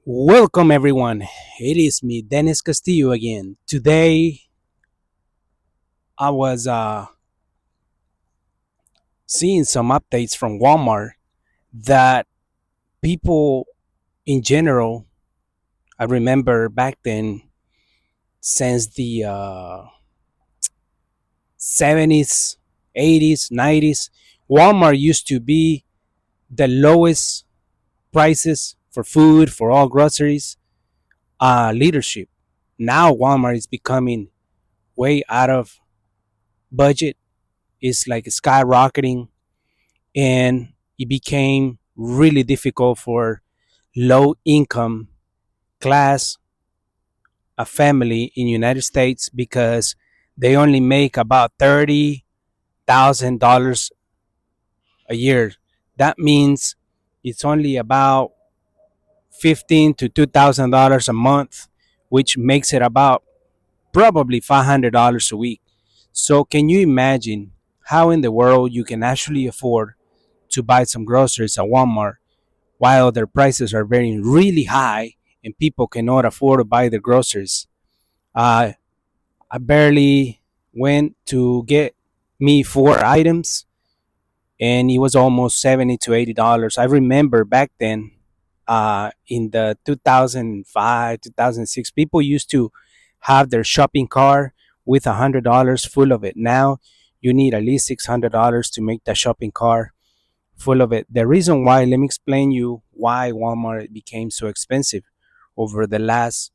Welcome, everyone. It is me, Dennis Castillo, again. Today, I was seeing some updates from Walmart that people in general, I remember back then, since the 70s, 80s, 90s, Walmart used to be the lowest prices for food, for all groceries, leadership. Now, Walmart is becoming way out of budget. It's like skyrocketing, and it became really difficult for low income class a family in United States because they only make about $30,000 a year. That means it's only about 15 to $2,000 a month, which makes it about probably $500 a week. So can you imagine how in the world you can actually afford to buy some groceries at Walmart while their prices are very really high and people cannot afford to buy the groceries? Uh, I barely went to get me four items, and it was almost $70 to $80. I remember back then, in the 2005, 2006, people used to have their shopping cart with $100 full of it. Now you need at least $600 to make that shopping cart full of it. The reason why, let me explain you why Walmart became so expensive over the last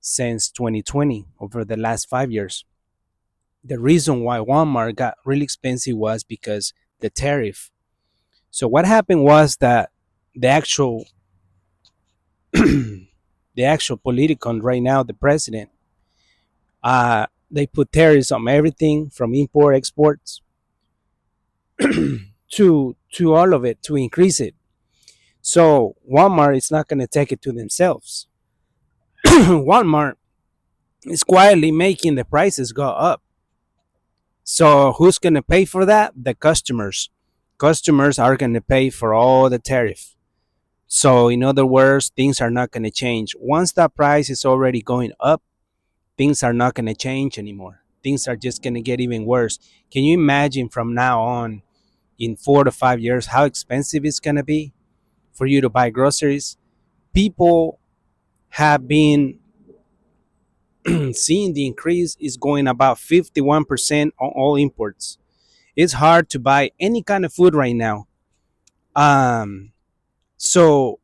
since 2020, over the last 5 years. The reason why Walmart got really expensive was because the tariff. So what happened was that the actual the actual political right now, the president, they put tariffs on everything from import exports to all of it to increase it. So Walmart is not going to take it to themselves. Walmart is quietly making the prices go up. So who's going to pay for that? The customers. Customers are going to pay for all the tariff. So in other words, things are not going to change. Once that price is already going up, things are not going to change anymore. Things are just going to get even worse. Can you imagine from now on, in 4 to 5 years, how expensive it's going to be for you to buy groceries? People have been seeing the increase is going about 51% on all imports. It's hard to buy any kind of food right now. Um, so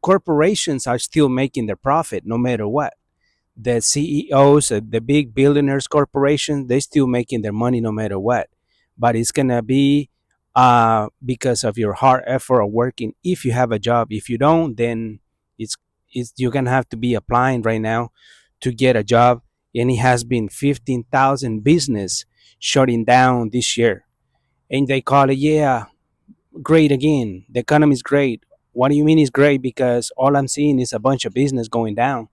corporations are still making their profit no matter what. The CEOs, the big billionaires corporations, they're still making their money no matter what. But it's gonna be because of your hard effort of working. If you have a job, if you don't, then it's you're gonna have to be applying right now to get a job. And it has been 15,000 business shutting down this year, and they call it, yeah, great again. The economy is great. What do you mean it's great? Because all I'm seeing is a bunch of business going down,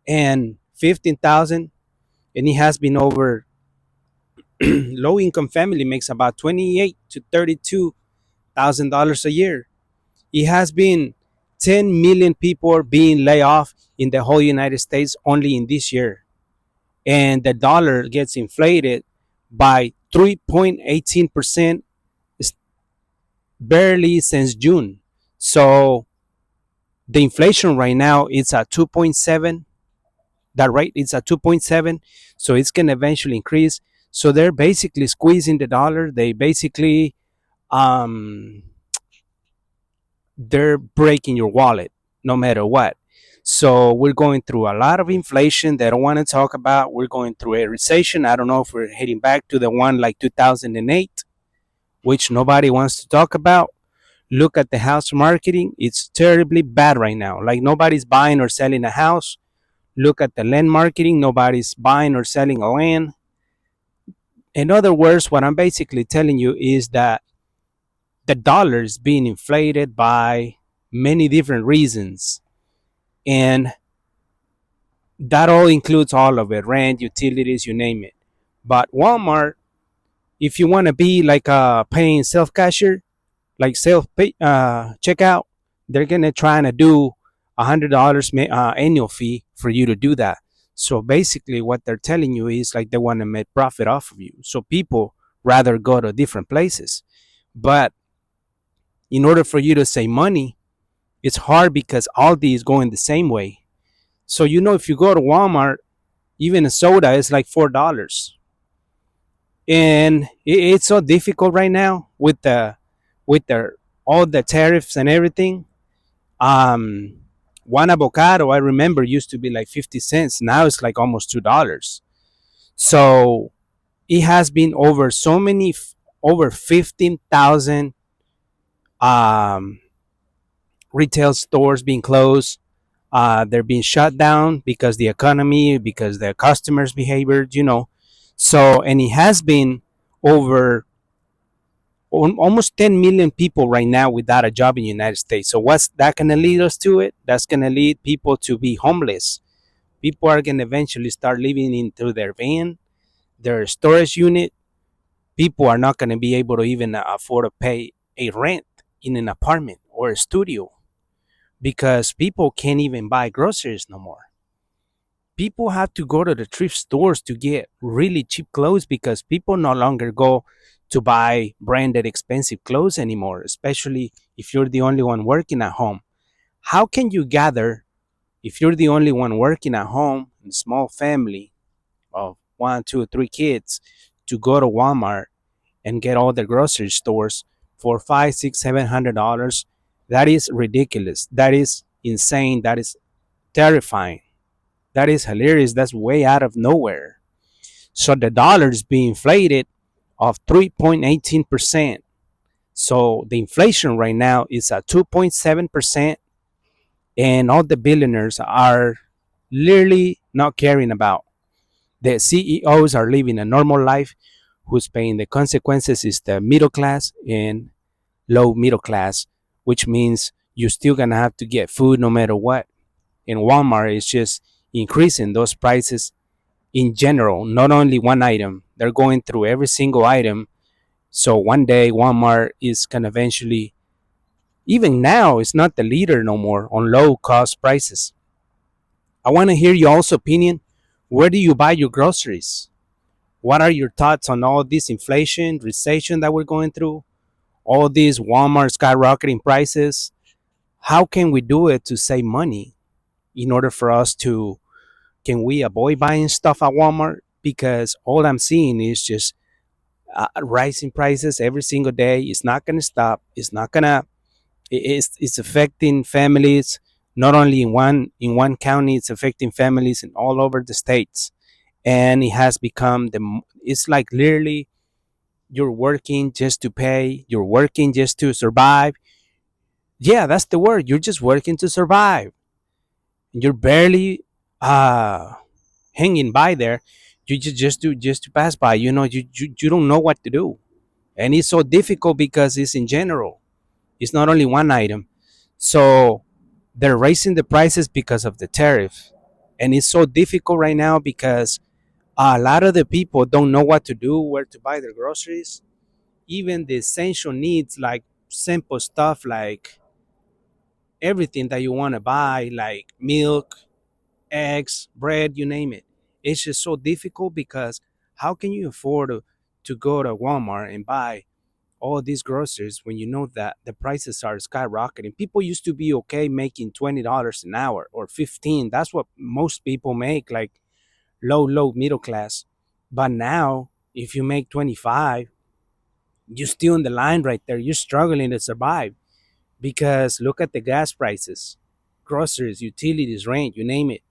and 15,000, and it has been over. Low income family makes about 28 to 32 thousand dollars a year. It has been 10 million people being laid off in the whole United States only in this year, and the dollar gets inflated by 3.18% barely since June. So the inflation right now is at 2.7. That rate is at 2.7, so it's going to eventually increase. So they're basically squeezing the dollar. They basically um they're breaking your wallet no matter what. So we're going through a lot of inflation they don't want to talk about. We're going through a recession. I don't know if we're heading back to the one like 2008, which nobody wants to talk about. Look at the house marketing. It's terribly bad right now. Like nobody's buying or selling a house. Look at the land marketing. Nobody's buying or selling a land. In other words, what I'm basically telling you is that the dollar is being inflated by many different reasons. And that all includes all of it: rent, utilities, you name it. But Walmart, if you want to be like a paying self cashier, like self pay, checkout, they're going to try to do $100 annual fee for you to do that. So basically, what they're telling you is like they want to make profit off of you. So people rather go to different places. But in order for you to save money, it's hard because all these going the same way. So if you go to Walmart, even a soda is like $4, and it's so difficult right now with the all the tariffs and everything. Um, one avocado I remember used to be like 50 cents. Now it's like almost $2. So it has been over so many, over 15,000 um, retail stores being closed. They're being shut down because the economy, because the customers' behavior. So, and it has been over almost 10 million people right now without a job in the United States. So, what's that going to lead us to? It that's going to lead people to be homeless. People are going to eventually start living into their van, their storage unit. People are not going to be able to even afford to pay a rent in an apartment or a studio because people can't even buy groceries no more. People have to go to the thrift stores to get really cheap clothes because people no longer go to buy branded expensive clothes anymore, especially if you're the only one working at home. How can you gather if you're the only one working at home in a small family of one, two, three kids to go to Walmart and get all the grocery stores for five, six, $700? That is ridiculous. That is insane. That is terrifying. That is hilarious. That's way out of nowhere. So the dollar is being inflated of 3.18%. So the inflation right now is at 2.7%, and all the billionaires are literally not caring about. The CEOs are living a normal life. Who's paying the consequences is the middle class and low middle class, which means you're still gonna have to get food no matter what. And Walmart is just increasing those prices in general, not only one item. They're going through every single item. So one day Walmart is gonna eventually, even now, it's not the leader no more on low cost prices. I want to hear your also opinion. Where do you buy your groceries? What are your thoughts on all this inflation, recession that we're going through? All these Walmart skyrocketing prices. How can we do it to save money in order for us to, can we avoid buying stuff at Walmart? Because all I'm seeing is just rising prices every single day. It's not going to stop. It's not going to, it's affecting families, not only in one county, it's affecting families in all over the states. And it has become it's like literally you're working just to pay, you're working just to survive. Yeah, that's the word. You're just working to survive. You're barely uh hanging by there. You just to pass by. You don't know what to do, and it's so difficult because it's in general. It's not only one item. So they're raising the prices because of the tariff, and it's so difficult right now because a lot of the people don't know what to do, where to buy their groceries. Even the essential needs, like simple stuff like everything that you want to buy, like milk, eggs, bread, you name it. It's just so difficult because how can you afford to go to Walmart and buy all these groceries when you know that the prices are skyrocketing? People used to be okay making $20 an hour or 15. That's what most people make, like low middle class. But now, if you make 25, you're still in the line right there. You're struggling to survive because look at the gas prices, groceries, utilities, rent, you name it.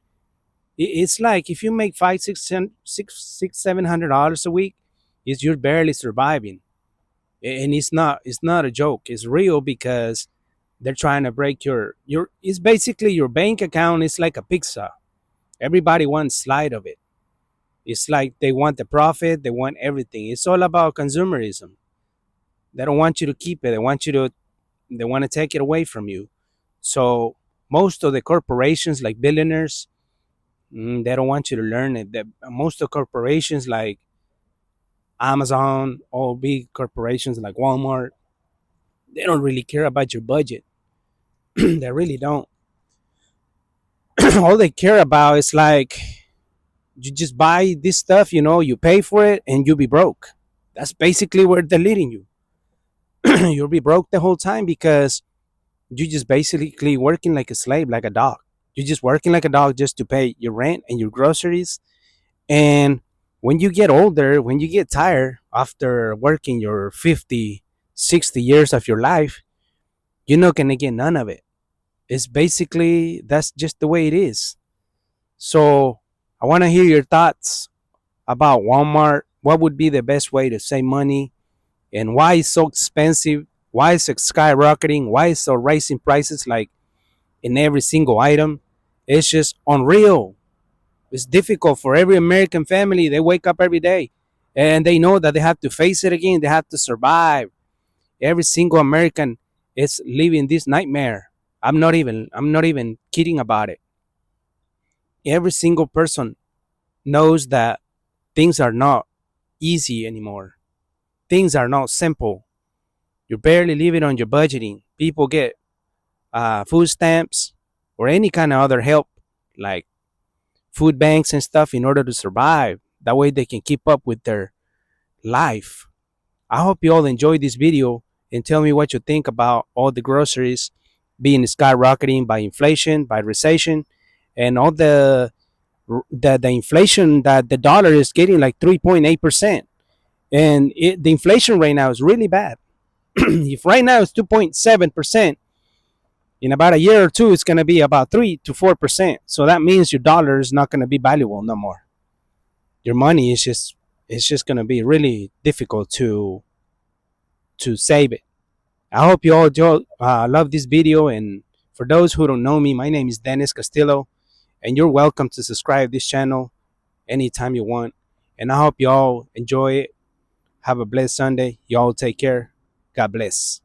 It's like if you make five, $700 a week, is you're barely surviving. And it's not a joke. It's real because they're trying to break your. It's basically your bank account is like a pizza. Everybody wants slide of it. It's like they want the profit. They want everything. It's all about consumerism. They don't want you to keep it. They want to take it away from you. So most of the corporations, like billionaires, they don't want you to learn it. Most of corporations like Amazon, all big corporations like Walmart, they don't really care about your budget. They really don't. All they care about is like you just buy this stuff, you pay for it and you'll be broke. That's basically where they're leading you. You'll be broke the whole time because you just basically working like a slave, like a dog. You're just working like a dog just to pay your rent and your groceries. And when you get older, when you get tired after working your 50, 60 years of your life, you're not going to get none of it. It's basically, that's just the way it is. So I want to hear your thoughts about Walmart. What would be the best way to save money and why it's so expensive? Why is it skyrocketing? Why is so rising prices like in every single item? It's just unreal. It's difficult for every American family. They wake up every day and they know that they have to face it again. They have to survive. Every single American is living this nightmare. I'm not even kidding about it. Every single person knows that things are not easy anymore. Things are not simple. You're barely living on your budgeting. People get food stamps or any kind of other help like food banks and stuff in order to survive. That way they can keep up with their life. I hope you all enjoyed this video and tell me what you think about all the groceries being skyrocketing by inflation, by recession, and all the inflation that the dollar is getting like 3.8%. And the inflation right now is really bad. If right now it's 2.7%, in about a year or two, it's going to be about 3 to 4%. So that means your dollar is not going to be valuable no more. Your money is just it's just going to be really difficult to save it. I hope you all love this video. And for those who don't know me, my name is Dennis Castillo, and you're welcome to subscribe this channel anytime you want. And I hope you all enjoy it. Have a blessed Sunday. Y'all take care. God bless.